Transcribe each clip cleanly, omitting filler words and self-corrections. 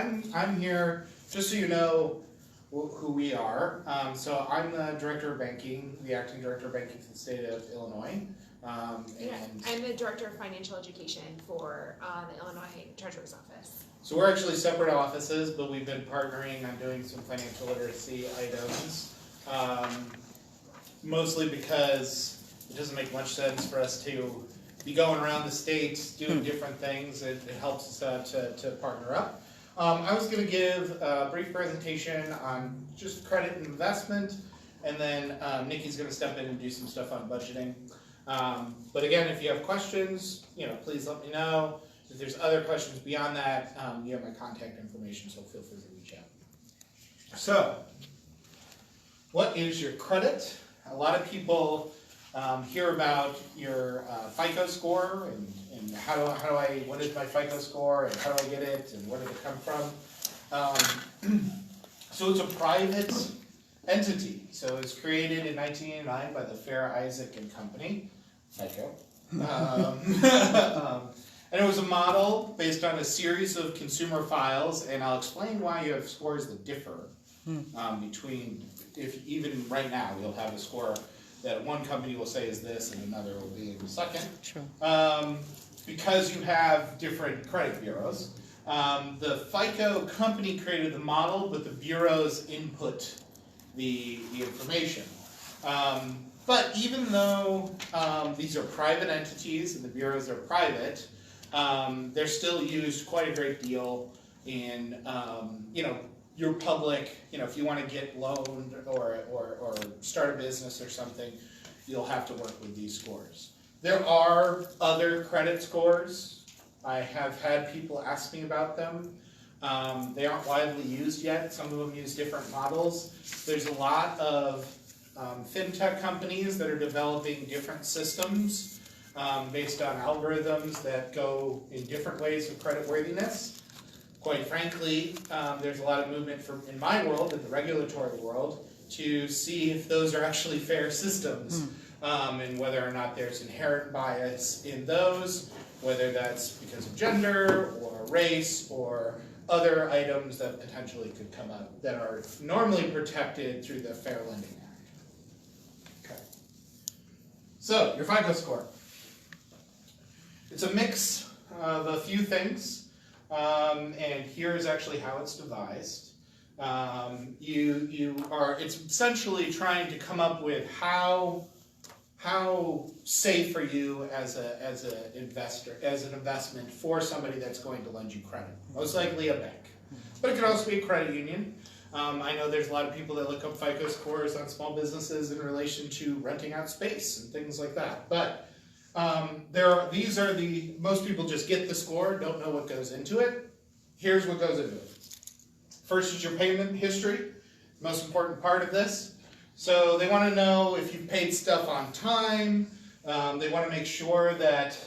I'm here just so you know who we are. So I'm the director of banking, the acting director of banking for the state of Illinois. And I'm the director of financial education for the Illinois Treasurer's Office. So we're actually separate offices, but we've been partnering on doing some financial literacy items, mostly because it doesn't make much sense for us to be going around the state doing different things. It helps us to partner up. I was going to give a brief presentation on just credit and investment, and then Nikki's going to step in and do some stuff on budgeting. But again, if you have questions, please let me know. If there's other questions beyond that, you have my contact information, so feel free to reach out. So, what is your credit? A lot of people hear about your FICO score and what is my FICO score and how do I get it and where did it come from? So it's a private entity. So it was created in 1989 by the Fair Isaac and Company, FICO. And it was a model based on a series of consumer files, and I'll explain why you have scores that differ between, if even right now you'll have a score that one company will say is this and another will be in a second. True. Because you have different credit bureaus. The FICO company created the model, but the bureaus input the information. But even though these are private entities and the bureaus are private, they're still used quite a great deal in, your public, if you want to get loaned or start a business or something, you'll have to work with these scores. There are other credit scores. I have had people ask me about them. They aren't widely used yet. Some of them use different models. There's a lot of fintech companies that are developing different systems based on algorithms that go in different ways of creditworthiness. Quite frankly, there's a lot of movement in my world, in the regulatory world, to see if those are actually fair systems and whether or not there's inherent bias in those, whether that's because of gender or race or other items that potentially could come up that are normally protected through the Fair Lending Act. Okay. So, your FICO score. It's a mix of a few things. And here's actually how it's devised. It's essentially trying to come up with how safe are you as an investor, as an investment for somebody that's going to lend you credit. Most likely a bank, but it could also be a credit union. I know there's a lot of people that look up FICO scores on small businesses in relation to renting out space and things like that. But most people just get the score, don't know what goes into it. Here's what goes into it. First is your payment history, most important part of this. So they want to know if you've paid stuff on time. They want to make sure that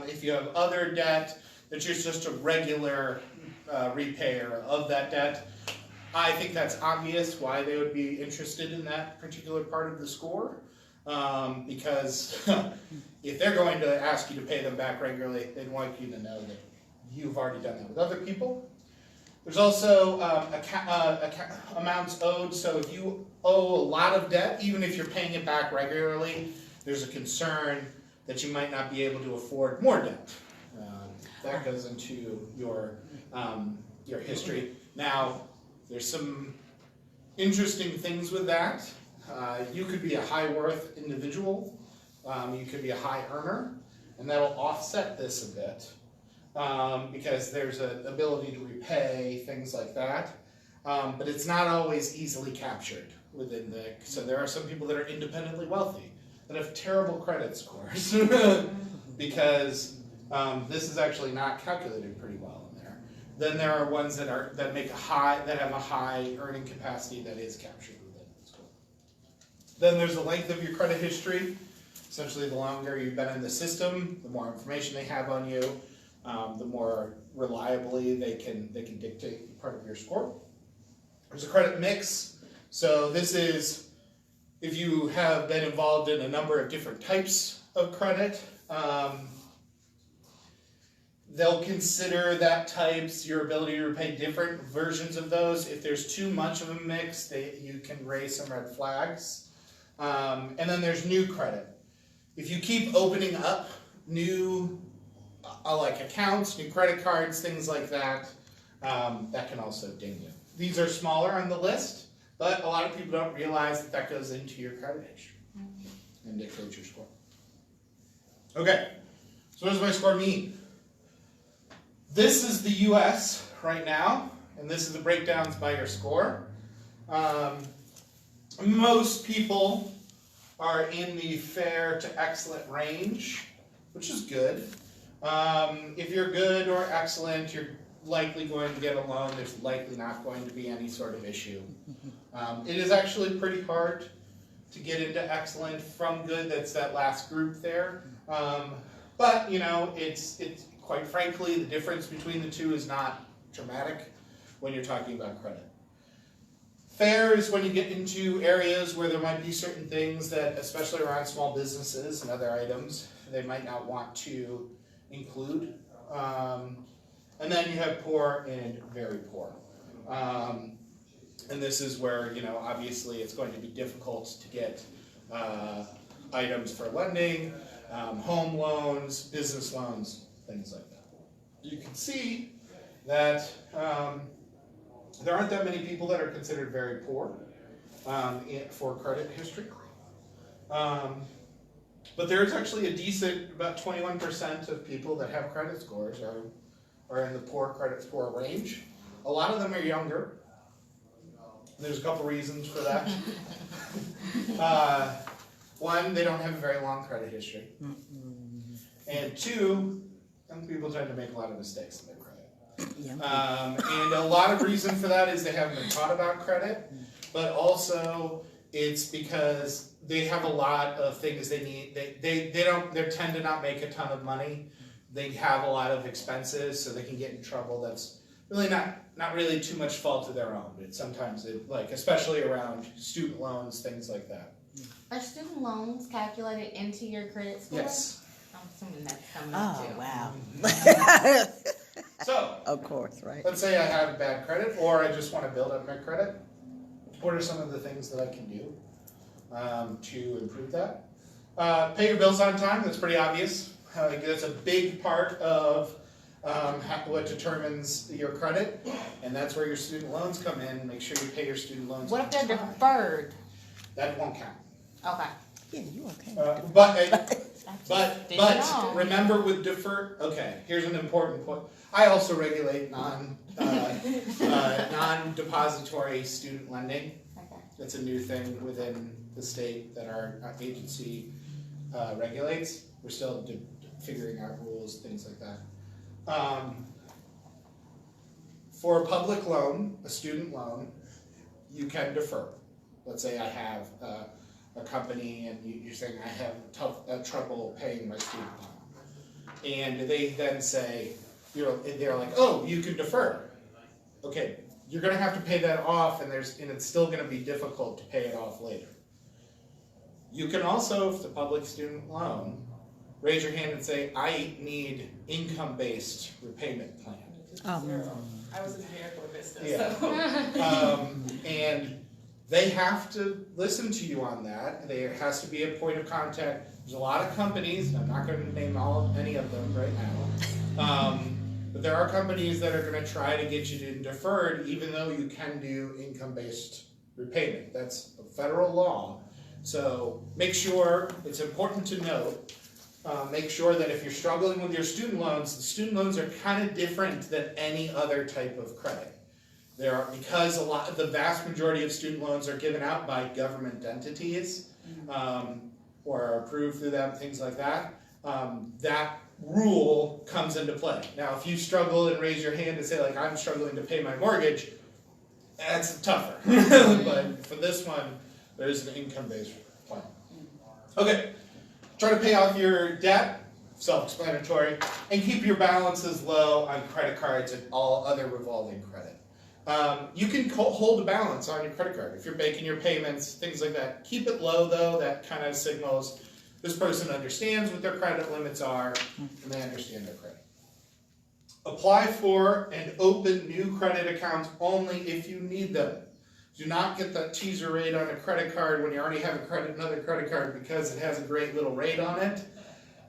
if you have other debt, that you're just a regular repayer of that debt. I think that's obvious why they would be interested in that particular part of the score. Because if they're going to ask you to pay them back regularly, they'd want you to know that you've already done that with other people. There's also amounts owed, so if you owe a lot of debt, even if you're paying it back regularly, there's a concern that you might not be able to afford more debt. That goes into your history. Now, there's some interesting things with that. You could be a high worth individual, you could be a high earner, and that'll offset this a bit because there's an ability to repay, things like that. But it's not always easily captured within so there are some people that are independently wealthy that have terrible credit scores because this is actually not calculated pretty well in there. Then there are ones that have a high earning capacity that is captured. Then there's the length of your credit history. Essentially, the longer you've been in the system, the more information they have on you, the more reliably they can dictate part of your score. There's a credit mix. So this is if you have been involved in a number of different types of credit. they'll consider that types, your ability to repay different versions of those. If there's too much of a mix, you can raise some red flags. And then there's new credit. If you keep opening up new like accounts, new credit cards, things like that, that can also ding you. These are smaller on the list, but a lot of people don't realize that goes into your credit history and dictates your score. Okay, so what does my score mean? This is the US right now, and this is the breakdowns by your score. Most people are in the fair to excellent range, which is good. If you're good or excellent, you're likely going to get a loan. There's likely not going to be any sort of issue. It is actually pretty hard to get into excellent from good. That's that last group there. But you know, it's quite frankly, the difference between the two is not dramatic when you're talking about credit. Fair is when you get into areas where there might be certain things that, especially around small businesses and other items, they might not want to include. And then you have poor and very poor. And this is where, you know, obviously it's going to be difficult to get items for lending, home loans, business loans, things like that. You can see that there aren't that many people that are considered very poor for credit history. But there's actually a decent, about 21% of people that have credit scores are in the poor credit score range. A lot of them are younger. There's a couple reasons for that. One, they don't have a very long credit history. And two, young people tend to make a lot of mistakes in their credit. And a lot of reason for that is they haven't been taught about credit, but also it's because they have a lot of things they need. They tend to not make a ton of money. They have a lot of expenses, so they can get in trouble. That's really not really too much fault of their own. But sometimes especially around student loans, things like that. Are student loans calculated into your credit score? Yes. I'm assuming that's coming up too. Oh, wow. So, of course, right? let's say I have bad credit, or I just want to build up my credit. What are some of the things that I can do to improve that? Pay your bills on time. That's pretty obvious. That's a big part of what determines your credit, and that's where your student loans come in. Make sure you pay your student loans What on if they're time. deferred? That won't count. Okay. Yeah, you okay? But remember with deferred. Okay, here's an important point. I also regulate non-depository student lending. Okay. That's a new thing within the state that our agency regulates. We're still figuring out rules, things like that. For a public loan, a student loan, you can defer. Let's say I have a company and you're saying I have trouble paying my student loan. And they then say, they're like, oh, you can defer. Okay, you're going to have to pay that off, and it's still going to be difficult to pay it off later. You can also, if it's a public student loan, raise your hand and say, I need income-based repayment plan. Oh, no. I was in Miracle Vista, Yeah. so. And they have to listen to you on that. There has to be a point of contact. There's a lot of companies, and I'm not going to name any of them right now, but there are companies that are going to try to get you to deferred, even though you can do income-based repayment. That's a federal law. So make sure, it's important to note, make sure that if you're struggling with your student loans, the student loans are kind of different than any other type of credit. Because the vast majority of student loans are given out by government entities, or are approved through them, things like that, that rule comes into play. Now, if you struggle and raise your hand and say, like, I'm struggling to pay my mortgage, that's tougher. But for this one, there's an income-based plan. Okay, try to pay off your debt, self-explanatory, and keep your balances low on credit cards and all other revolving credit. You can hold a balance on your credit card if you're making your payments, things like that. Keep it low, though. That kind of signals this person understands what their credit limits are, and they understand their credit. Apply for and open new credit accounts only if you need them. Do not get that teaser rate on a credit card when you already have another credit card because it has a great little rate on it.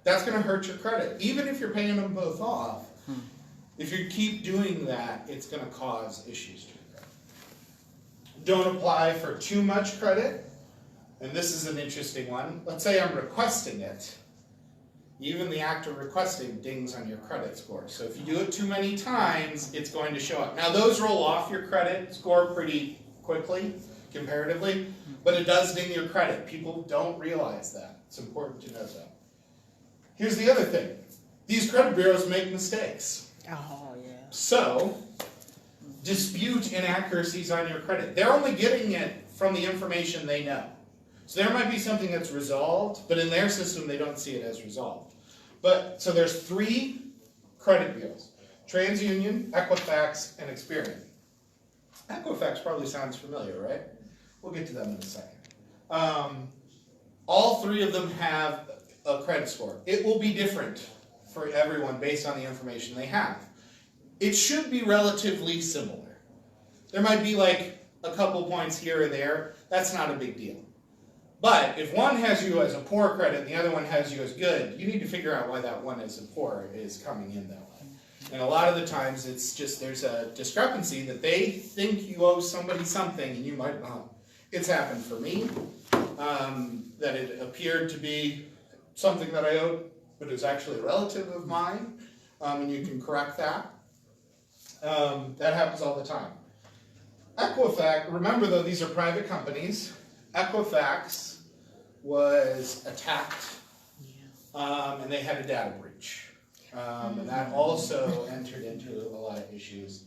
That's going to hurt your credit. Even if you're paying them both off, if you keep doing that, it's going to cause issues to your credit. Don't apply for too much credit. And this is an interesting one. Let's say I'm requesting it. Even the act of requesting dings on your credit score. So if you do it too many times, it's going to show up. Now those roll off your credit score pretty quickly, comparatively, but it does ding your credit. People don't realize that. It's important to know that. Here's the other thing. These credit bureaus make mistakes. Oh, yeah. So, dispute inaccuracies on your credit. They're only getting it from the information they know. So there might be something that's resolved, but in their system they don't see it as resolved. So there's 3 credit bureaus. TransUnion, Equifax, and Experian. Equifax probably sounds familiar, right? We'll get to them in a second. All 3 of them have a credit score. It will be different for everyone based on the information they have. It should be relatively similar. There might be like a couple points here or there. That's not a big deal. But if one has you as a poor credit and the other one has you as good, you need to figure out why that one is a poor is coming in that way. And a lot of the times it's just there's a discrepancy that they think you owe somebody something and you might not. It's happened for me, that it appeared to be something that I owed, but it was actually a relative of mine, and you can correct that. That happens all the time. Equifax, remember though, these are private companies. Equifax was attacked, and they had a data breach. And that also entered into a lot of issues.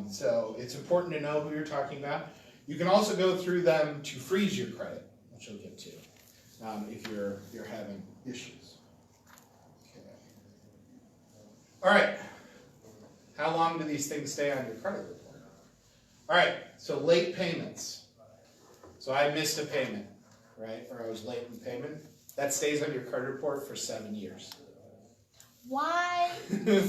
So it's important to know who you're talking about. You can also go through them to freeze your credit, which we'll get to, if you're having issues. Okay. All right. How long do these things stay on your credit report? All right. So late payments. So I missed a payment, right? Or I was late in payment. That stays on your credit report for 7 years. Why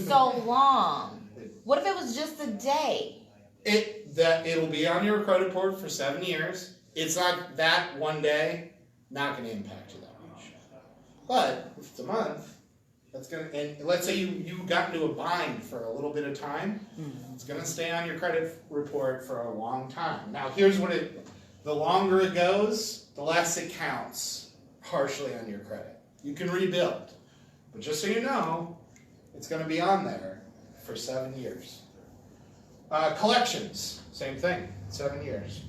so long? What if it was just a day? It'll be on your credit report for 7 years. It's not that one day, not going to impact you that much. But if it's a month, that's going to, and let's say you got into a bind for a little bit of time, it's going to stay on your credit report for a long time. Now here's what the longer it goes, the less it counts harshly on your credit. You can rebuild. But just so you know, it's going to be on there for 7 years. Collections, same thing, 7 years.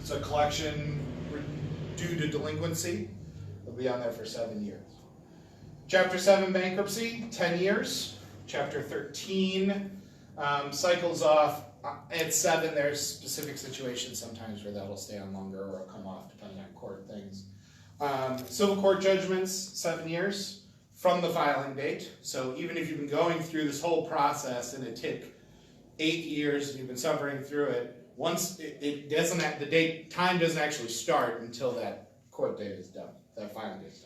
So collection due to delinquency will be on there for 7 years. Chapter 7 bankruptcy, 10 years. Chapter 13 cycles off. At 7, there's specific situations sometimes where that'll stay on longer or it'll come off depending on court things. Civil court judgments, 7 years from the filing date. So even if you've been going through this whole process and it took 8 years and you've been suffering through it, once it doesn't, time doesn't actually start until that court date is done, that filing date is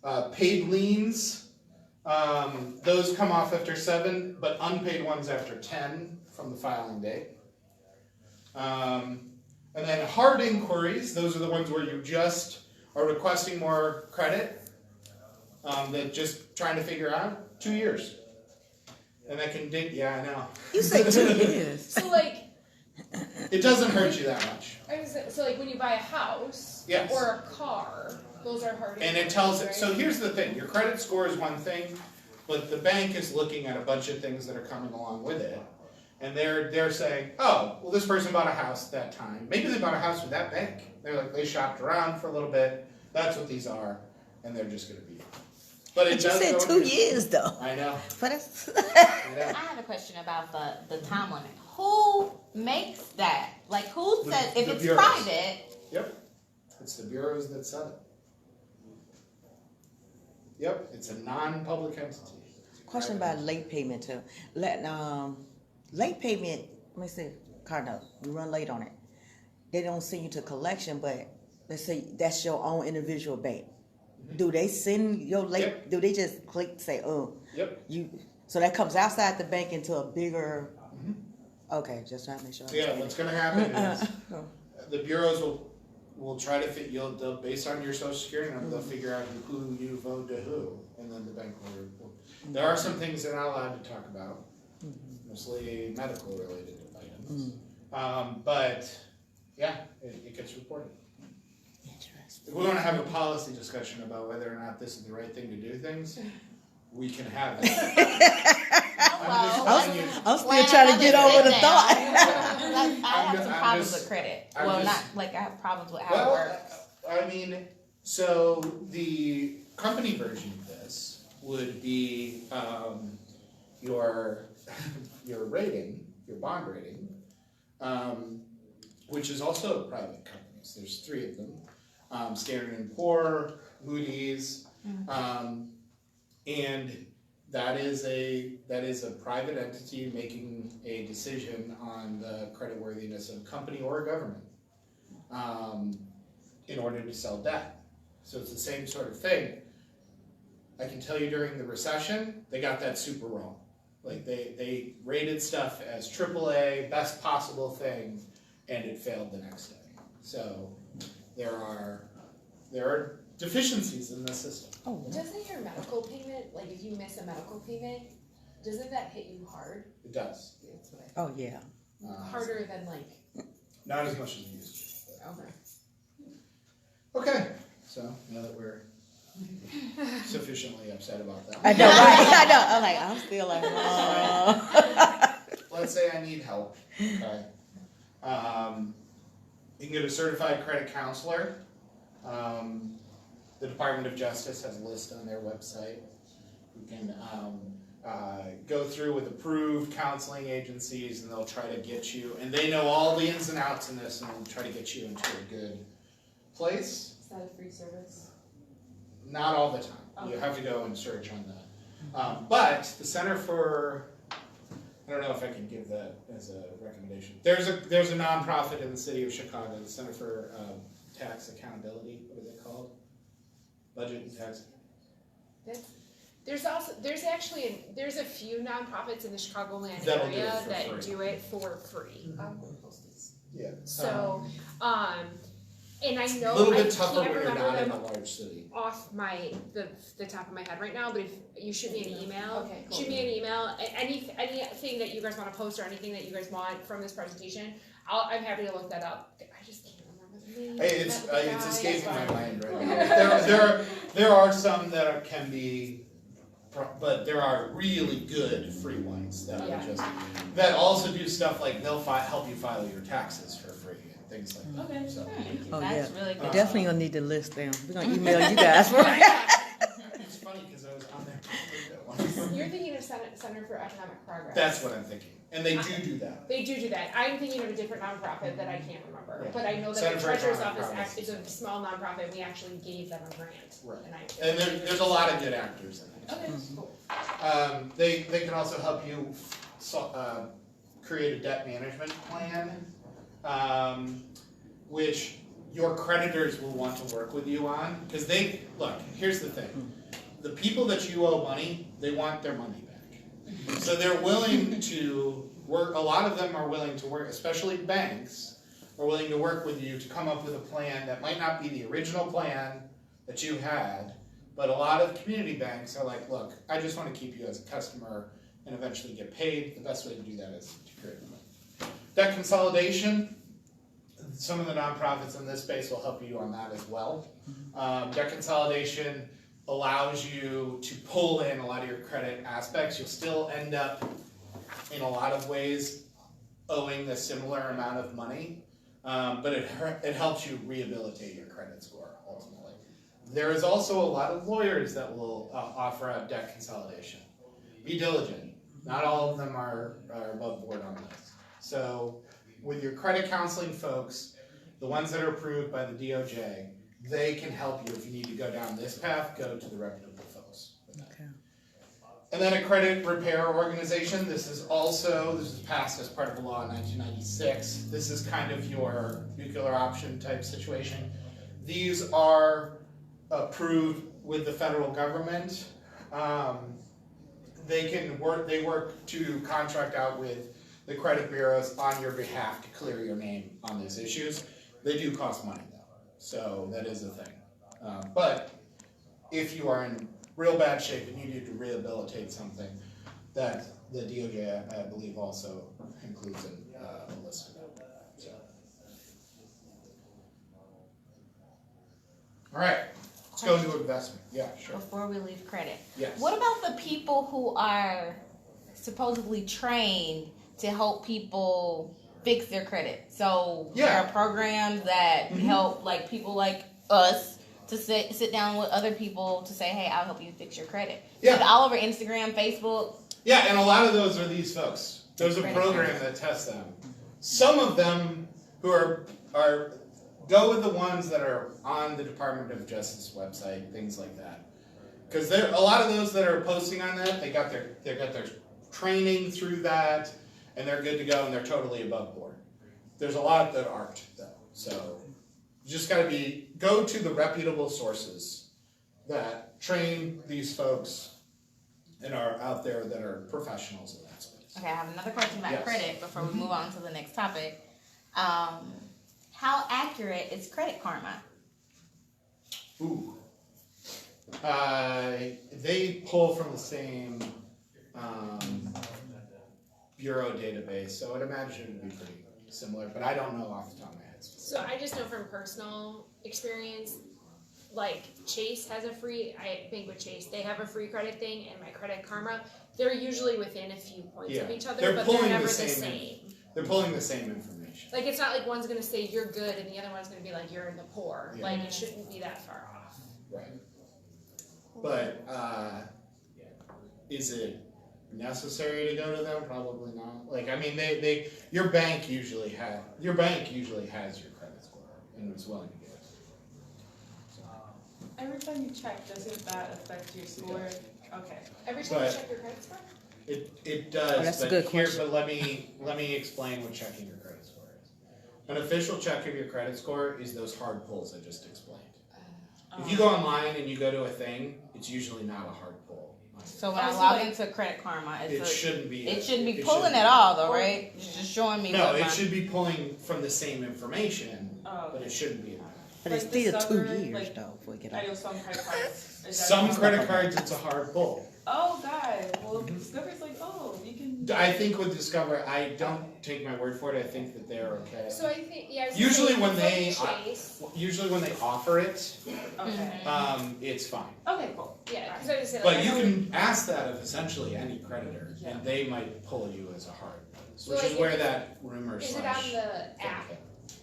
done. Paid liens, those come off after 7, but unpaid ones after 10 from the filing date. And then hard inquiries, those are the ones where you just are requesting more credit, that just trying to figure out, 2 years. And that can dig, yeah, I know. You say 2 years. So like, It doesn't hurt you that much. so like when you buy a house Yes. or a car, those are hard. And it tells it, right? so here's the thing, your credit score is one thing, but the bank is looking at a bunch of things that are coming along with it. And they're saying, oh, well, this person bought a house at that time. Maybe they bought a house with that bank. They shopped around for a little bit. That's what these are, and they're just going to be. But But you said 2 years though. I know. But it's I know. I have a question about the time limit. Who makes that? Like, who The- says, if the it's bureaus. private, Yep. It's the bureaus that set it. Yep. It's a non-public entity. question about late payment too. Late payment, let me see, car note, you run late on it. They don't send you to collection, but let's say that's your own individual bank. Do they send your late, Yep. do they just click say, oh, Yep. you, So that comes outside the bank into a bigger. Okay, just trying to make sure. Yeah, what's gonna happen is the bureaus will try to fit they'll based on your social security number, they'll figure out who you vote to who, and then the bank will. There are some things they're not allowed to talk about, mostly medical related items. But yeah, it gets reported. If we want to have a policy discussion about whether or not this is the right thing to do things, we can have it. I'm still trying to get over the thought. I have some problems with credit. Not like I have problems with how it works. I mean, so the company version of this would be your rating, your bond rating, which is also private companies. There's 3 of them: Standard & Poor, Moody's, and that is a private entity making a decision on the creditworthiness of a company or a government in order to sell debt. So it's the same sort of thing. I can tell you during the recession, they got that super wrong. Like they rated stuff as AAA, best possible thing, and it failed the next day. So there are deficiencies in the system. Doesn't your medical payment, like if you miss a medical payment, doesn't that hit you hard? It does. That's what I Oh yeah. harder than like. Not as much as it used to. Okay. Okay, so now that we're sufficiently upset about that. I know, right? I'm still like, oh. Let's say I need help. Okay. You can get a certified credit counselor. The Department of Justice has a list on their website. You can go through with approved counseling agencies, and they'll try to get you, and they know all the ins and outs in this, and they'll try to get you into a good place. Is that a free service? Not all the time. You have to go and search on that. But the Center for, I don't know if I can give that as a recommendation. There's a nonprofit in the city of Chicago, the Center for Tax Accountability. What is it called? Budget and Tax. There's a few nonprofits in the Chicagoland That'll do it area for that free. do it for free. Yeah. So, and I know a little I bit tougher can't when you're remember not in them a large city. off the top of my head right now, but if you shoot me an email, Okay, cool. shoot me an email, anything that you guys want to post or anything that you guys want from this presentation, I'm happy to look that up. I just can't remember the name. Hey, it's Met with the it's guy, escaping that's my fine. mind right now. There are some that can be, but there are really good free ones that Yeah. are just that also do stuff like they'll help you file your taxes for free and things like that. Okay. So. Oh That's yeah. really good. Definitely gonna need to list them. We're gonna email you guys. It's funny because I was on there. You're thinking of Center for Economic Progress. That's what I'm thinking, and they do that. They do that. I'm thinking of a different nonprofit that I can't remember, Yeah. but I know that Center the for Treasurer's Economic Office Progress. is a small nonprofit. We actually gave them a grant. Right. And And there's a lot of good actors in it. Okay, cool. They can also help you create a debt management plan, which your creditors will want to work with you on. Because here's the thing. The people that you owe money, they want their money back. So they're willing to work, a lot of them are willing to work, especially banks, are willing to work with you to come up with a plan that might not be the original plan that you had, but a lot of community banks are like, look, I just want to keep you as a customer and eventually get paid. The best way to do that is to create them. Debt consolidation, some of the nonprofits in this space will help you on that as well. Debt consolidation allows you to pull in a lot of your credit aspects. You'll still end up, in a lot of ways, owing a similar amount of money, but it helps you rehabilitate your credit score, ultimately. There is also a lot of lawyers that will offer out debt consolidation. Be diligent. Not all of them are above board on this. So with your credit counseling folks, the ones that are approved by the DOJ, they can help you if you need to go down this path, go to the reputable folks. Okay. And then a credit repair organization. This is passed as part of a law in 1996. This is kind of your nuclear option type situation. These are approved with the federal government. they work to contract out with the credit bureaus on your behalf to clear your name on these issues. They do cost money though, so that is a thing. But if you are in real bad shape and you need to rehabilitate something, that the DOJ, I believe, also includes a list of that. So. All right, let's go to investment. Yeah, sure. Before we leave credit. Yes. What about the people who are supposedly trained to help people fix their credit? So there Yeah. are programs that help like people like us to sit down with other people to say, hey, I'll help you fix your credit. Yeah. It's all over Instagram, Facebook. Yeah, and a lot of those are these folks. There's a Credit program cards. that tests them. Some of them who are go with the ones that are on the Department of Justice website, things like that. Because there a lot of those that are posting on that, they got their training through that, and they're good to go, and they're totally above board. There's a lot that aren't though, so you just got to go to the reputable sources that train these folks and are out there that are professionals in that space. Okay, I have another question about Yes. credit before we move on to the next topic. How accurate is Credit Karma? Ooh. They pull from the same bureau database, so I'd imagine it would be pretty similar, but I don't know off the top of my head. So I just know from personal experience, like Chase has a free, I bank with Chase, they have a free credit thing, and my Credit Karma, they're usually within a few points of Yeah. each other, They're but pulling they're the never the same same. They're pulling the same information. Like, it's not like one's gonna say you're good and the other one's gonna be like you're in the poor. Yeah. Like, it shouldn't be that far off. Right. But is it necessary to go to them? Probably not. Like, I mean, your bank usually has your credit score and is willing to give it. So, Every time you check, doesn't that affect your score? Okay. Every time But- you check your credit score? it does. Oh, that's a but good here, question. but let me explain what checking your credit score is. An official check of your credit score is those hard pulls I just explained. If you go online and you go to a thing, it's usually not a hard pull. So when I Also, log like- into Credit Karma, It shouldn't be. it shouldn't be it pulling shouldn't at be. all, though, right? It's just showing me No, what it my... should be pulling from the same information, Oh, but it shouldn't be. But it's Like still Discover, 2 years like, though before we get I know out. some credit cards. Is that Some wrong? credit cards, it's a hard pull. Oh God. Well, Discover's like, oh, you can. I think with Discover, I don't take my word for it. I think that they're okay. So I think, yeah. I was Usually gonna when say, they- like Chase, Usually when they offer it, Okay. it's fine. Okay, cool. yeah, because I was saying, But like, you I know- can ask that of essentially any creditor, Yeah. and they might pull you as a hard, So, which like, is where that rumor Is it slash on the app? thing.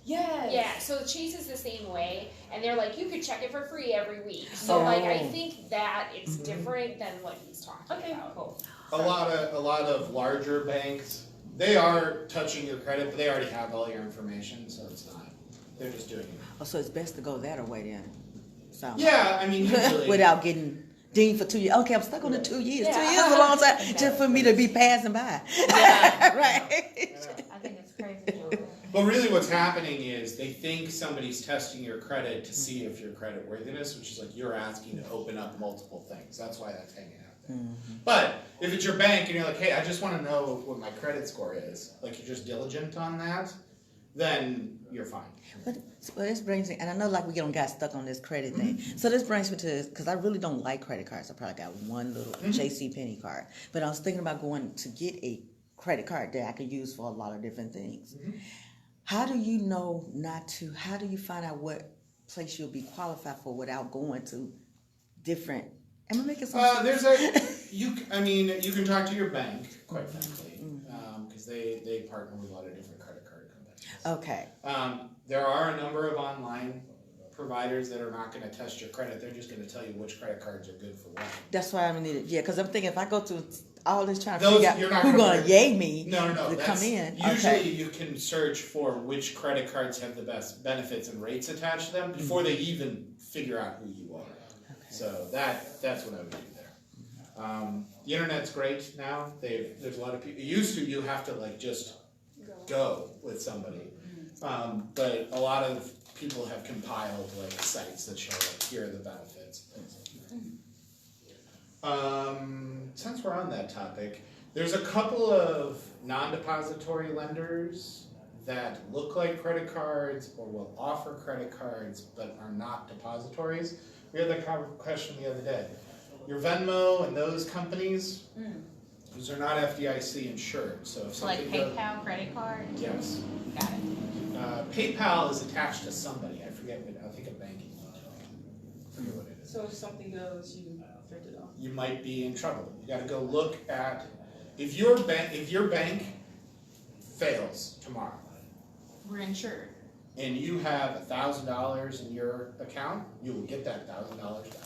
Yes. Yeah, so Chase is the same way, and they're like, you could check it for free every week. So like, I Oh. think that it's different than what he's talking Okay, about. cool. A lot of larger banks, they are touching your credit, but they already have all your information, so it's not. They're just doing it. Oh, so it's best to go that way then. Sound Yeah, I mean, usually. without getting dinged for 2 years. Okay, I'm stuck on the 2 years. 2 Yeah. years is a long time just for me to be passing by. Yeah. Right. I think it's crazy. But really what's happening is they think somebody's testing your credit to see if your credit worthiness, which is like you're asking to open up multiple things. That's why that's hanging out there. But if it's your bank and you're like, hey, I just want to know what my credit score is, like you're just diligent on that, then you're fine. But this brings me, and I know like we got stuck on this credit thing. So this brings me to this, because I really don't like credit cards. I probably got one little JCPenney card. But I was thinking about going to get a credit card that I could use for a lot of different things. How do you know not to, how do you find out what place you'll be qualified for without going to different, am I making sense? You can talk to your bank, quite frankly, because they partner with a lot of different credit card companies. Okay. There are a number of online providers that are not going to test your credit. They're just going to tell you which credit cards are good for what. That's why I needed, yeah, because I'm thinking if I go to all this trying to Those- figure you're out not who's gonna going to work. yay me No. to come in. Usually Okay. you can search for which credit cards have the best benefits and rates attached to them before they even figure out who you are. So that's what I would do there. The internet's great now. There's a lot of people. It used to you have to like just go with somebody, but a lot of people have compiled like sites that show like here are the benefits. Since we're on that topic, there's a couple of non-depository lenders that look like credit cards or will offer credit cards but are not depositories. We had that question the other day. Your Venmo and those companies, those are not FDIC insured. So if Like something goes, PayPal credit card? yes, Got it. PayPal is attached to somebody. I forget what. I think a banking. I forget what it is. So if something goes, you print it off. You might be in trouble. You got to go look at if your bank fails tomorrow We're insured. and you have $1,000 in your account, you will get that $1,000 back.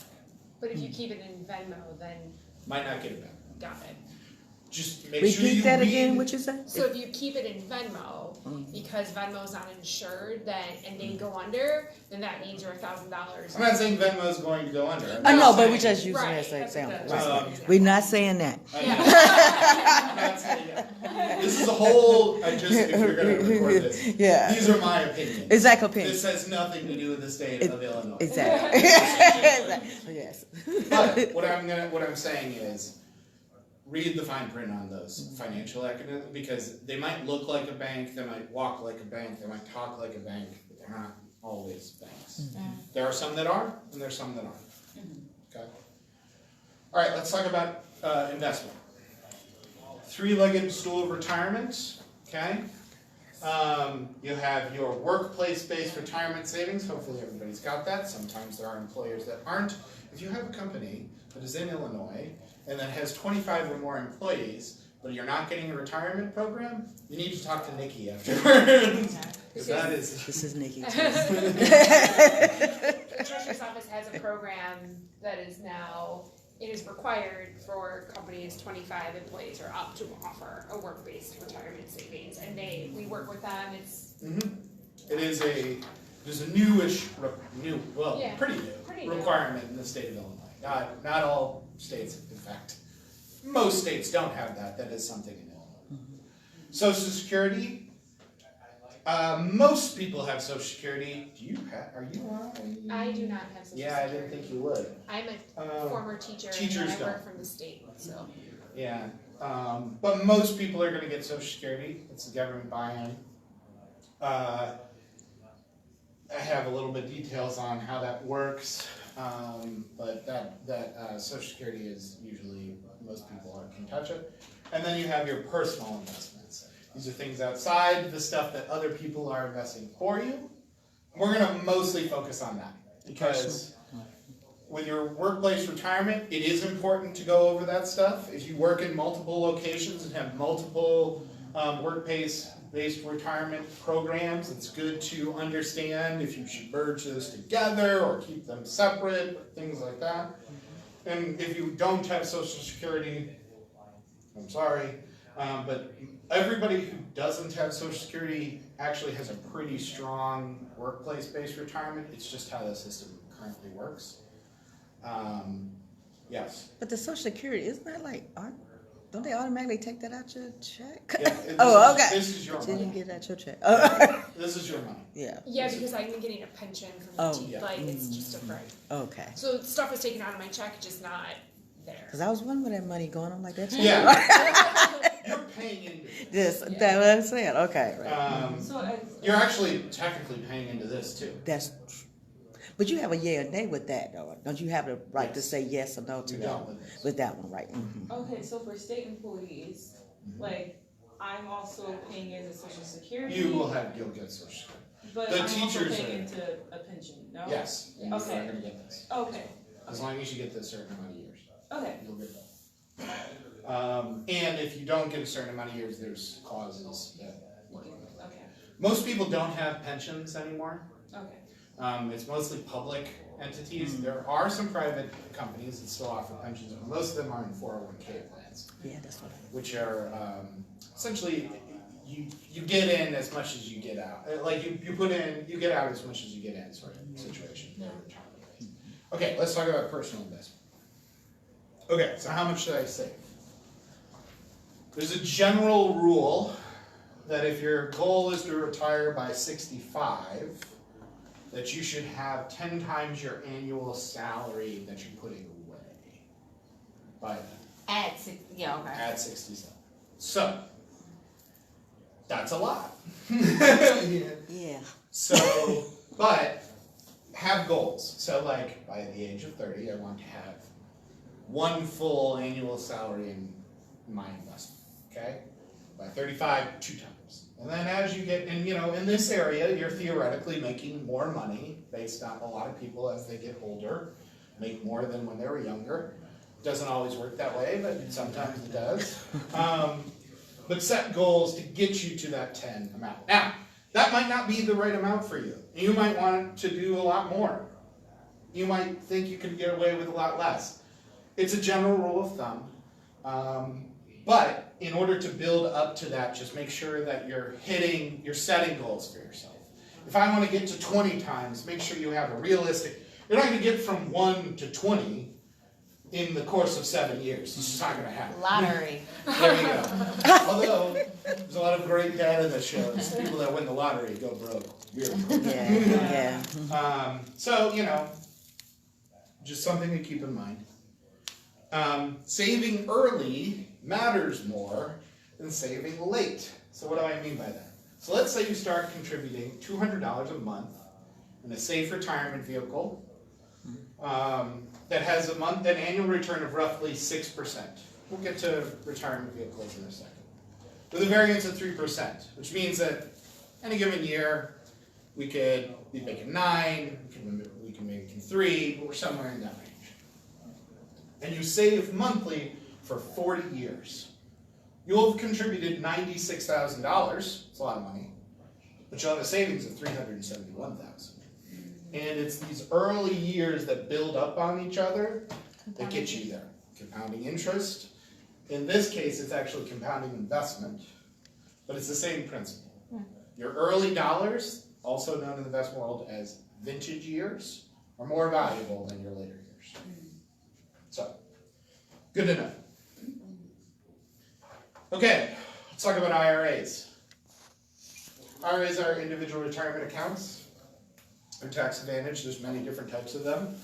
But if you keep it in Venmo, then Might not get it back. got it. Just make sure you Repeat that read. again, what you said? So if you keep it in Venmo, because Venmo's not insured, then and they go under, then that means you're $1,000. I'm not saying Venmo is going to go under. I'm I just know, but saying- we just using Right, it as an that's example. what that- Right. Um, We're not saying that. I'm not saying that. This is a whole. If you're going to record this, Yeah. these are my opinions. Exact opinion. This has nothing to do with the state of Illinois. Exactly. Yes. But what I'm saying is, read the fine print on those financial economics, because they might look like a bank, they might walk like a bank, they might talk like a bank, but they're not always banks. There are some that are, and there's some that aren't. Okay. All right, let's talk about investment. Three-legged stool of retirement. Okay. You have your workplace-based retirement savings. Hopefully everybody's got that. Sometimes there are employers that aren't. If you have a company that is in Illinois and that has 25 or more employees, but you're not getting a retirement program, you need to talk to Nikki afterwards. Because that is... This is Nikki. The Treasurer's Office has a program that is now, it is required for companies 25 employees or up to offer a work-based retirement savings, and we work with them. It's It is there's a newish, Yeah, pretty new requirement in the state of Illinois. Not all states, in fact. Most states don't have that. That is something in Illinois. Social Security. Most people have Social Security. Are you on? I do not have Social Yeah, I Security. didn't think you would. I'm a former teacher, teachers and I work don't. from the state, so. Yeah, but most people are going to get Social Security. It's the government buy-in. I have a little bit details on how that works, but that Social Security is usually, most people can touch it. And then you have your personal investments. These are things outside the stuff that other people are investing for you. We're going to mostly focus on that because with your workplace retirement, it is important to go over that stuff. If you work in multiple locations and have multiple workplace-based retirement programs, it's good to understand if you should merge those together or keep them separate, things like that. And if you don't have Social Security, I'm sorry, but everybody who doesn't have Social Security actually has a pretty strong workplace-based retirement. It's just how the system currently works. Yes. But the Social Security, isn't that like, don't they automatically take that out your check? Yeah, Oh, okay. This is your But you money. didn't get out your check. This is your money. Yeah. Yeah, because I've been getting a pension from the Oh. team, Yeah. like, it's just a right. Okay. So stuff was taken out of my check, just not there. Because I was wondering where that money going. I'm like, that's Yeah. You're paying into this. That's what I'm saying. Okay. Right. So You're actually technically paying into this too. That's. But you have a yay or nay with that, though. Don't you have the right to Yes. say yes or no to You that? don't with this. With that one, right? Mm-hmm. okay, so for state employees, like I'm also paying into Social Security. You'll get Social Security. But the I'm also teachers paying are- into a pension. No. Yes. And you're Okay. not gonna get this. Okay. As long as you get this certain amount of years. Okay. You'll get that. And if you don't get a certain amount of years, there's clauses that work on it. Okay. Most people don't have pensions anymore. Okay. It's mostly public entities. There are some private companies that still offer pensions, but most of them are in 401k plans, Yeah, that's what which are essentially you get in as much as you get out. Like you put in, you get out as much as you get in, sort of situation. Okay, let's talk about personal investment. Okay, so how much should I save? There's a general rule that if your goal is to retire by 65, that you should have 10 times your annual salary that you're putting away. by then. At 6, yeah, okay. At 67. So, that's a lot. Yeah. So, but have goals. So like by the age of 30, I want to have one full annual salary in my investment, okay? By 35, 2 times. And then as you get, and in this area, you're theoretically making more money based on a lot of people as they get older, make more than when they were younger. Doesn't always work that way, but sometimes it does. But set goals to get you to that 10 amount. Now, that might not be the right amount for you. You might want to do a lot more. You might think you can get away with a lot less. It's a general rule of thumb. But in order to build up to that, just make sure that you're setting goals for yourself. If I want to get to 20 times, make sure you have a realistic, you're not going to get from 1 to 20 in the course of 7 years. It's just not going to happen. Lottery. There you go. Although, there's a lot of great data that shows people that win the lottery go broke. Yeah. So, just something to keep in mind. Saving early matters more than saving late. So what do I mean by that? So let's say you start contributing $200 a month in a safe retirement vehicle that has an annual return of roughly 6%. We'll get to retirement vehicles in a second. With a variance of 3%, which means that any given year we could be making 9, we can make 3, but we're somewhere in that range. And you save monthly for 40 years. You'll have contributed $96,000. It's a lot of money, but you'll have a savings of $371,000. And it's these early years that build up on each other that get you there. Compounding interest. In this case, it's actually compounding investment, but it's the same principle. Your early dollars, also known in the investment world as vintage years, are more valuable than your later years. So, good to know. Okay, let's talk about IRAs. IRAs are individual retirement accounts. They're tax advantage. There's many different types of them.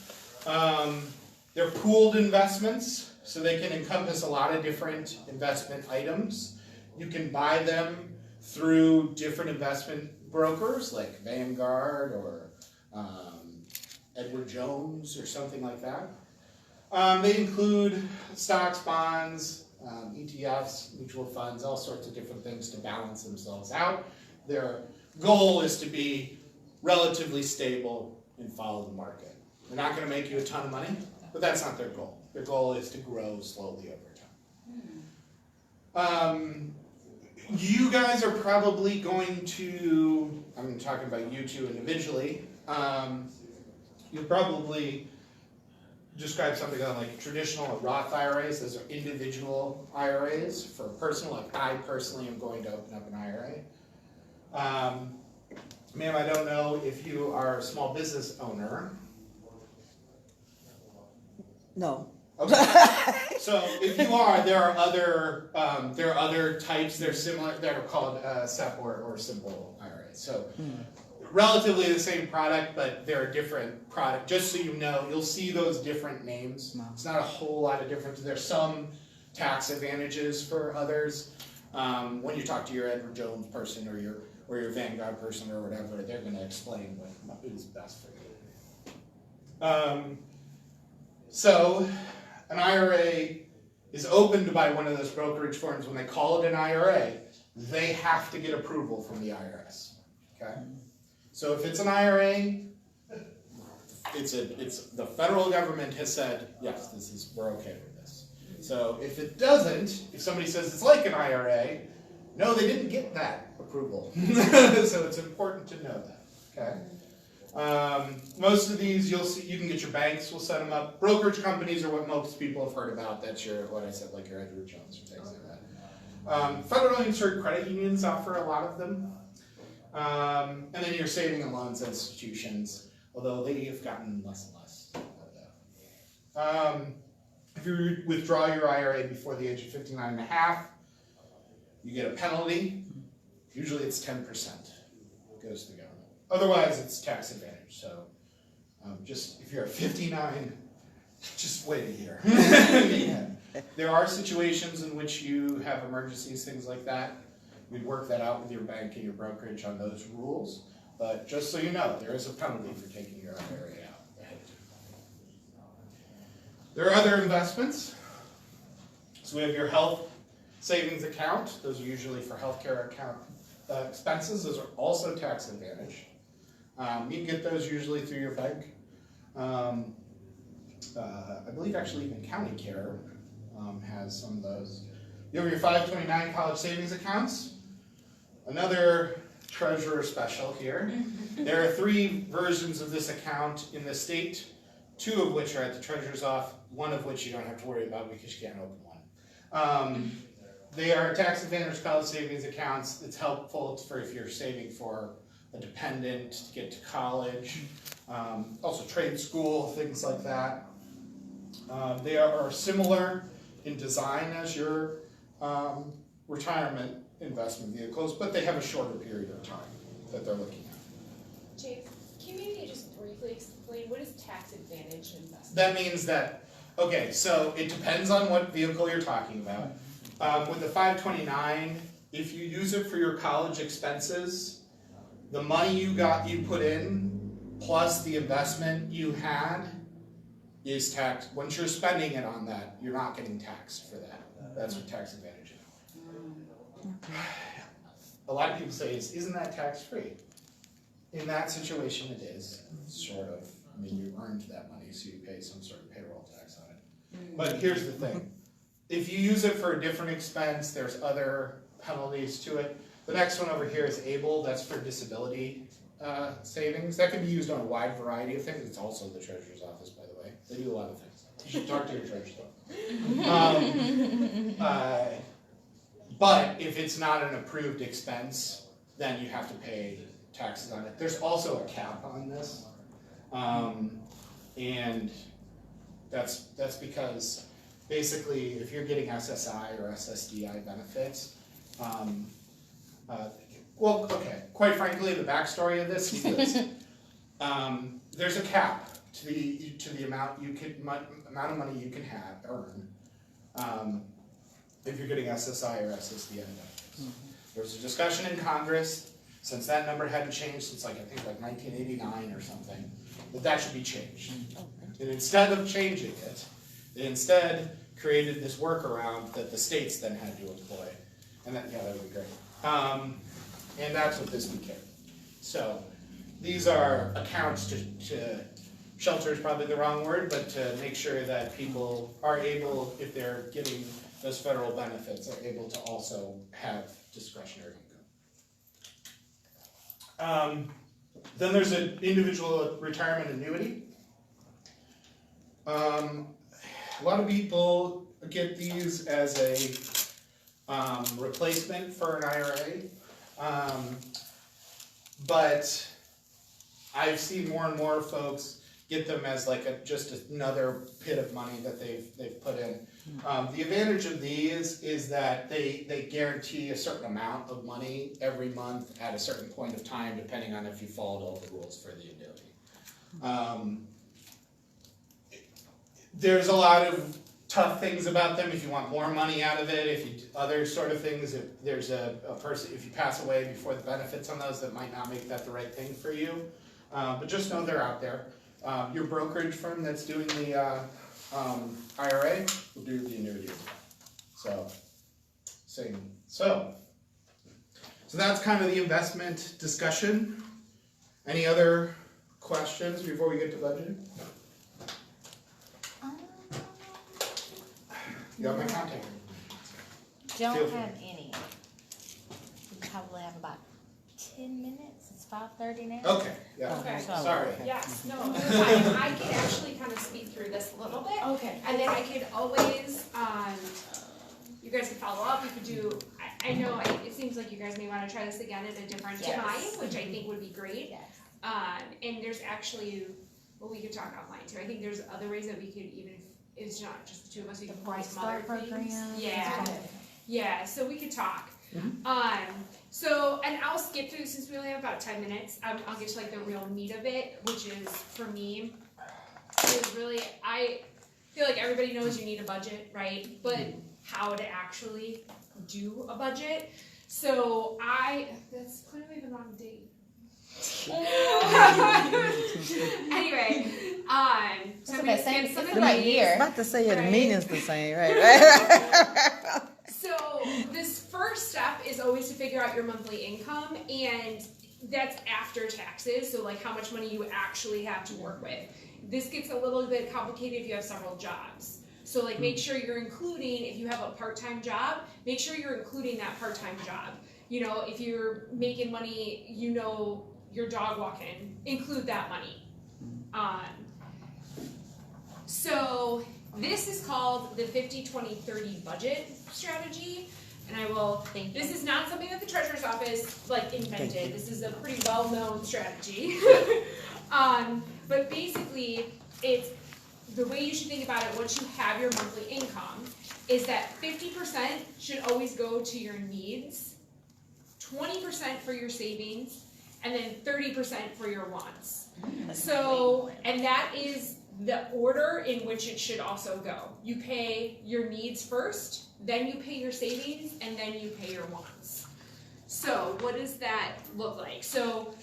They're pooled investments, so they can encompass a lot of different investment items. You can buy them through different investment brokers like Vanguard or Edward Jones or something like that. They include stocks, bonds, ETFs, mutual funds, all sorts of different things to balance themselves out. Their goal is to be relatively stable and follow the market. They're not going to make you a ton of money, but that's not their goal. Their goal is to grow slowly over time. You guys are probably going to, I'm talking about you two individually, you'll probably describe something like traditional Roth IRAs. Those are individual IRAs for personal, like I personally am going to open up an IRA. Ma'am, I don't know if you are a small business owner. No. Okay. So if you are, there are other types. They're similar. That are called SEP or simple IRAs. So relatively the same product, but they're a different product. Just so you know, you'll see those different names. No. It's not a whole lot of difference. There's some tax advantages for others. When you talk to your Edward Jones person or your Vanguard person or whatever, they're going to explain what is best for you. So, an IRA is opened by one of those brokerage firms. When they call it an IRA, they have to get approval from the IRS. Okay? So if it's an IRA, it's the federal government has said, yes, we're okay with this. So if it doesn't, if somebody says it's like an IRA, no, they didn't get that approval. So it's important to know that. Okay. Most of these you'll see, you can get your banks will set them up. Brokerage companies are what most people have heard about. That's what I said, like your Edward Jones or things like that. Federally insured credit unions offer a lot of them. And then your saving and loans institutions, although they have gotten less and less of that. If you withdraw your IRA before the age of 59 and a half, you get a penalty. Usually it's 10%. It goes to the government. Otherwise, it's tax advantage. So just if you're at 59, just wait a year. Yeah. There are situations in which you have emergencies, things like that. We'd work that out with your bank and your brokerage on those rules. But just so you know, there is a penalty for taking your IRA out ahead of time. There are other investments. So we have your health savings account. Those are usually for healthcare account expenses. Those are also tax advantaged. You can get those usually through your bank. I believe actually even County Care has some of those. You have your 529 college savings accounts. Another treasurer special here. There are 3 versions of this account in the state, 2 of which are at the treasurer's office, 1 of which you don't have to worry about because you can't open one. They are tax advantage college savings accounts. It's helpful for if you're saving for a dependent to get to college, also trade school, things like that. They are similar in design as your retirement investment vehicles, but they have a shorter period of time that they're looking at. James, can you maybe just briefly explain what is tax advantage investment? That means that, okay, so it depends on what vehicle you're talking about. With the 529, if you use it for your college expenses, the money you put in plus the investment you had is taxed. Once you're spending it on that, you're not getting taxed for that. That's what tax advantage is. A lot of people say, isn't that tax free? In that situation, it is, sort of. I mean, you earned that money, so you pay some sort of payroll tax on it. But here's the thing. If you use it for a different expense, there's other penalties to it. The next one over here is ABLE. That's for disability savings. That can be used on a wide variety of things. It's also the treasurer's office, by the way. They do a lot of things. You should talk to your treasurer. But if it's not an approved expense, then you have to pay taxes on it. There's also a cap on this. And that's because basically if you're getting SSI or SSDI benefits, well, okay, quite frankly, the backstory of this is this. There's a cap to the amount of money you can earn if you're getting SSI or SSDI benefits. There was a discussion in Congress, since that number hadn't changed since I think 1989 or something, that should be changed. And instead of changing it, they instead created this workaround that the states then had to employ. And that would be great. And that's what this became. So these are accounts to shelter is probably the wrong word, but to make sure that people are able, if they're getting those federal benefits, are able to also have discretionary income. Then there's an individual retirement annuity. A lot of people get these as a replacement for an IRA, but I've seen more and more folks get them as just another pit of money that they've put in. The advantage of these is that they guarantee a certain amount of money every month at a certain point of time, depending on if you followed all the rules for the annuity. There's a lot of tough things about them. If you want more money out of it, if you other sort of things, if there's a person, if you pass away before the benefits on those, that might not make that the right thing for you. But just know they're out there. Your brokerage firm that's doing the IRA will do the annuity as well. So that's kind of the investment discussion. Any other questions before we get to budgeting? You got my contact. Don't Feel free. have any. We probably have about 10 minutes. It's 5:30 now. Okay, yeah. Okay. Sorry. Yes, no, you're fine. I could actually kind of speed through this a little bit. Okay. And then I could always, you guys could follow up, you could do, I know, it seems like you guys may wanna try this again at a different Yes. time, which I think would be great. Yes. And there's actually, well, we could talk offline too, I think there's other ways that we could even, it's not just the two of us, we can find some other things. Yeah, yeah, so we could talk. So, and I'll skip through since we only have about 10 minutes, I'll get to the real meat of it, which is, for me, is really, feel like everybody knows you need a budget, right? But how to actually do a budget. So that's clearly the wrong date. Anyway, so I'm gonna skip some of right these. here. About to say, yeah, the Right. meaning's the same, right? So this first step is always to figure out your monthly income, and that's after taxes, so like how much money you actually have to work with. This gets a little bit complicated if you have several jobs. So like make sure you're including, if you have a part-time job, make sure you're including that part-time job. You know, if you're making money, you know, you're dog walking, include that money. So this is called the 50-20-30 budget strategy. And this is not something that the treasurer's office like invented. This is a pretty well-known strategy. But basically, it's the way you should think about it once you have your monthly income is that 50% should always go to your needs, 20% for your savings, and then 30% for your wants. So, and that is the order in which it should also go. You pay your needs first, then you pay your savings, and then you pay your wants. So what does that look like? So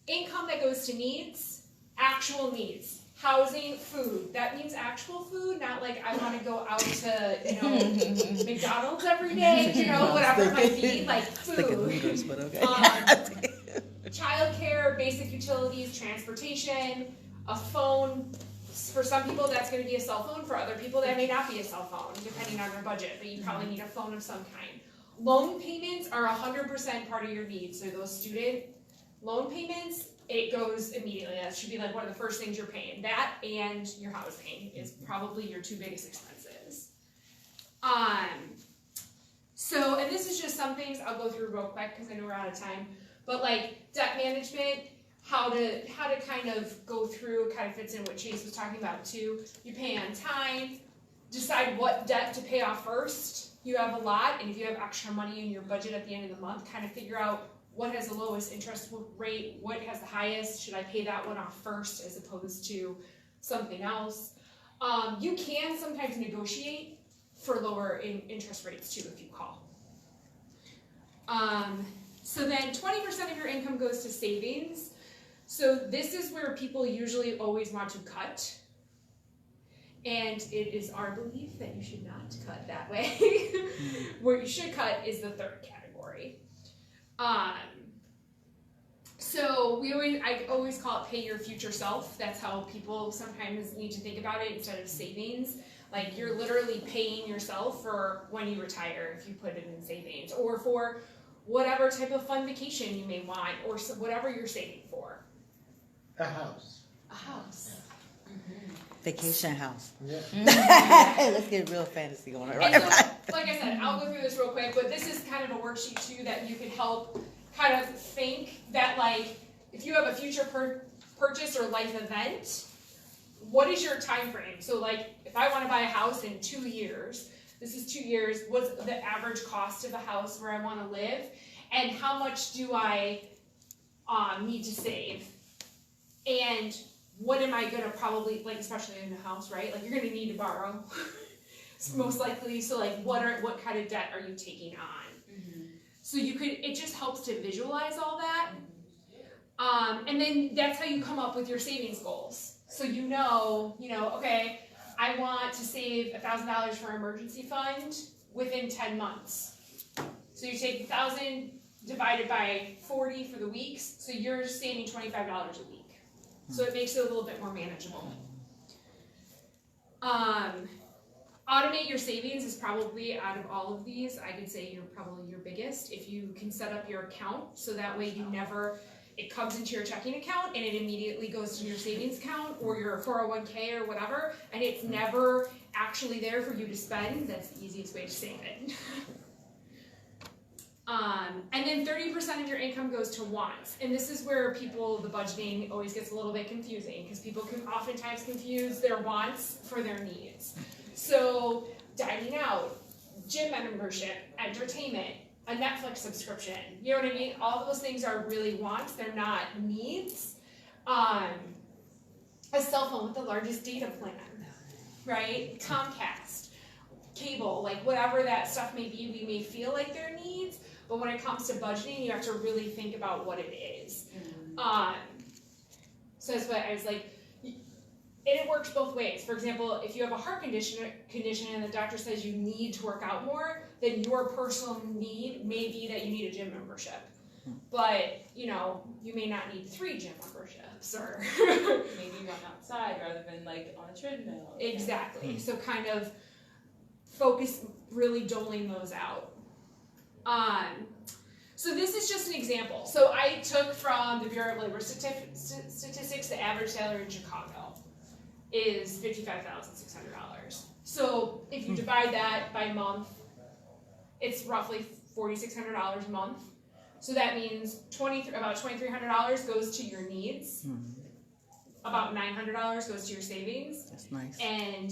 income that goes to needs, actual needs. Housing, food. That means actual food, not like I want to go out to, you know, McDonald's every day, you know, whatever it might be, like food. But okay. Childcare, basic utilities, transportation, a phone. For some people, that's going to be a cell phone. For other people, that may not be a cell phone, depending on their budget, but you probably need a phone of some kind. Loan payments are 100% part of your needs. So those student loan payments, it goes immediately. That should be like one of the first things you're paying. That and your housing is probably your two biggest expenses. So, and this is just some things I'll go through real quick because I know we're out of time. But like debt management, how to kind of go through, kind of fits in what Chase was talking about too. You pay on time, decide what debt to pay off first. You have a lot, and if you have extra money in your budget at the end of the month, kind of figure out what has the lowest interest rate, what has the highest, should I pay that one off first as opposed to something else. You can sometimes negotiate for lower interest rates too if you call. So then 20% of your income goes to savings. So this is where people usually always want to cut. And it is our belief that you should not cut that way. Where you should cut is the third category. So I always call it pay your future self. That's how people sometimes need to think about it instead of savings. Like you're literally paying yourself for when you retire if you put it in savings, or for whatever type of fun vacation you may want, or whatever you're saving for. A house. A house. Vacation house. Yeah. Let's get real fantasy going. Right? And so, like I said, I'll go through this real quick, but this is kind of a worksheet too that you can help kind of think that like if you have a future purchase or life event, what is your time frame? So like if I want to buy a house in 2 years, this is 2 years, what's the average cost of a house where I want to live, and how much do I need to save, and what am I going to probably, like especially in a house, right? Like you're going to need to borrow, most likely. So like what kind of debt are you taking on? Mm-hmm. So it just helps to visualize all that. And then that's how you come up with your savings goals. So you know, okay, I want to save $1,000 for emergency fund within 10 months. So you take 1,000 divided by 40 for the weeks, so you're saving $25 a week. So it makes it a little bit more manageable. Automate your savings is probably, out of all of these, I could say probably your biggest. If you can set up your account, so that way it comes into your checking account and it immediately goes to your savings account or your 401k or whatever, and it's never actually there for you to spend, that's the easiest way to save it. And then 30% of your income goes to wants. And this is where the budgeting always gets a little bit confusing because people can oftentimes confuse their wants for their needs. So dining out, gym membership, entertainment, a Netflix subscription, you know what I mean? All those things are really wants, they're not needs. A cell phone with the largest data plan. right? Comcast, cable, like whatever that stuff may be, we may feel like they're needs, but when it comes to budgeting, you have to really think about what it is. So that's what I was like, and it works both ways. For example, if you have a heart condition and the doctor says you need to work out more, then your personal need may be that you need a gym membership. But, you know, you may not need 3 gym memberships, or maybe run outside rather than like on a treadmill. exactly. So kind of focus, really doling those out. So this is just an example. So I took from the Bureau of Labor Statistics, the average salary in Chicago is $55,600. So if you divide that by month, it's roughly $4,600 a month. So that means about $2,300 goes to your needs. About $900 goes to your savings. That's nice. And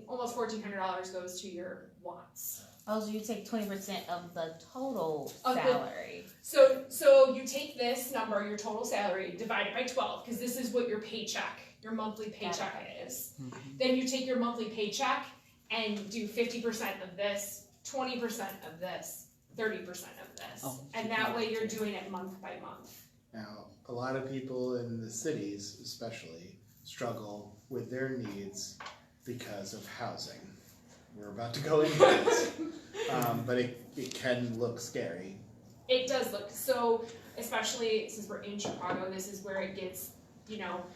almost $1,400 goes to your wants. Oh, so you take 20% of the total salary. So you take this number, your total salary, divide it by 12, because this is what your monthly paycheck is. Then you take your monthly paycheck and do 50% of this, 20% of this, 30% of this. And that way you're doing it month by month. Now, a lot of people in the cities especially struggle with their needs because of housing. We're about to go into this, but it can look scary. It does look, so especially since we're in Chicago, this is where it gets, you know,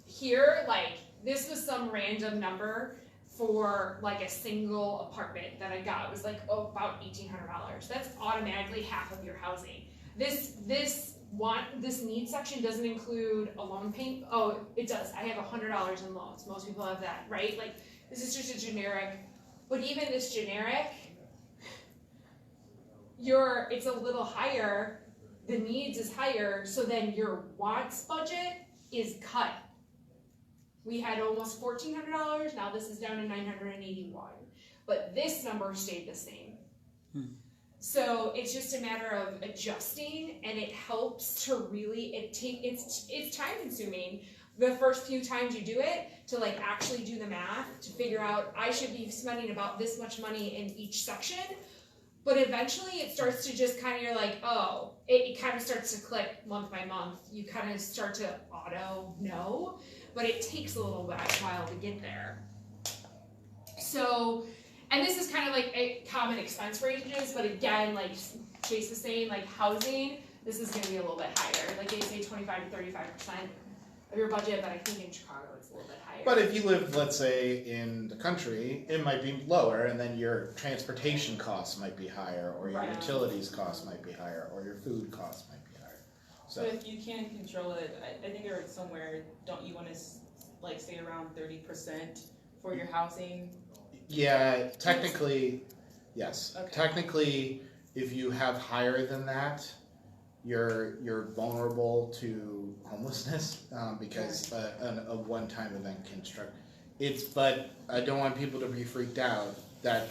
here, like, this was some random number for like a single apartment that I got. It was like, about $1,800. That's automatically half of your housing. This need section doesn't include a loan payment. Oh, it does. I have $100 in loans. Most people have that, right? Like, this is just a generic, but even this generic, it's a little higher, the needs is higher, so then your wants budget is cut. We had almost $1,400, now this is down to $981. But this number stayed the same. So it's just a matter of adjusting, and it helps to really, it's time consuming the first few times you do it to like actually do the math to figure out I should be spending about this much money in each section. But eventually it starts to just kind of, you're like, oh, it kind of starts to click month by month. You kind of start to auto know, but it takes a little while to get there. So, and this is kind of like a common expense ranges, but again, like Chase was saying, like housing, this is gonna be a little bit higher. Like they say 25 to 35% of your budget, but I think in Chicago it's a little bit higher. But if you live, let's say, in the country, it might be lower, and then your transportation costs might be higher, or your utilities costs might be higher, or your food costs might be higher. So but if you can control it, I think you're somewhere, don't you want to like stay around 30% for your housing? Yeah, technically, yes. Okay. Technically, if you have higher than that, you're vulnerable to homelessness because a one-time event can strike. But I don't want people to be freaked out that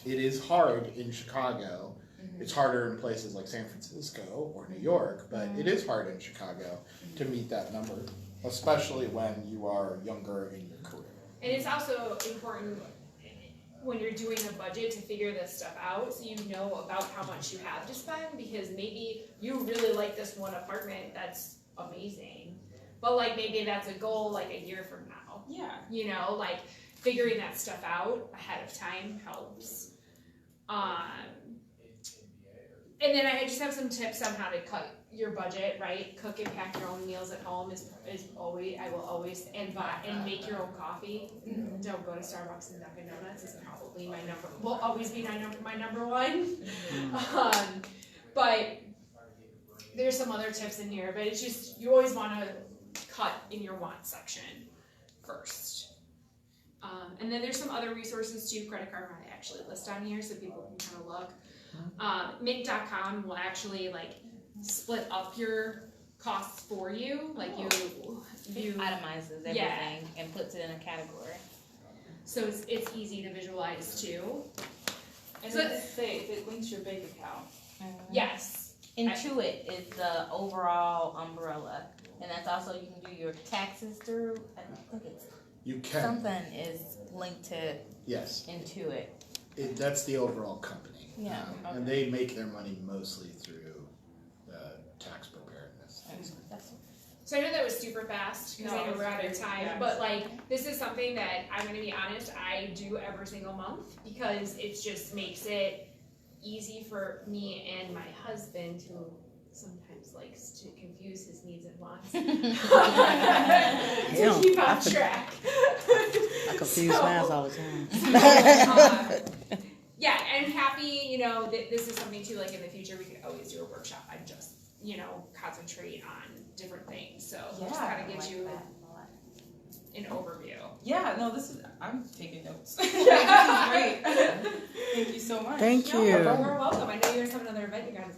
it is hard in Chicago. It's harder in places like San Francisco or New York, but it is hard in Chicago to meet that number, especially when you are younger in your career. And it's also important when you're doing a budget to figure this stuff out so you know about how much you have to spend, because maybe you really like this one apartment that's amazing, but like maybe that's a goal like a year from now. Yeah. You know, like figuring that stuff out ahead of time helps. And then I just have some tips on how to cut your budget, right? Cook and pack your own meals at home is always, I will always, and make your own coffee. Don't go to Starbucks and Dunkin' Donuts is probably will always be my number one. But there's some other tips in here, but it's just, you always want to cut in your want section first. And then there's some other resources too. Credit card I actually list on here so people can kind of look. Mint.com will actually like split up your costs for you, like you Itemizes everything and puts it in a category. So it's easy to visualize too. And So it's safe, it links your bank account. Yes. Intuit is the overall umbrella, and that's also you can do your taxes through. I think it's You can. Something is linked to Yes. Intuit. That's the overall company. Yeah, And they make their money mostly through tax preparedness. So I know that was super fast, because No, I know we're out of it's time, very- but like, this is something that, I'm gonna be honest, I do every single month, because it just makes it easy for me and my husband, who sometimes likes to confuse his needs and wants, to Yeah, keep I on could- track. I confuse So- mine all the time. Yeah, I'm happy, this is something too, like in the future, we could always do a workshop, I just, concentrate on different things, so it just Yeah, kinda gives you an overview. Yeah, no, I'm taking notes. This is Yeah. great. Thank you so much. Thank No, you. you're welcome, I know you guys have another event you guys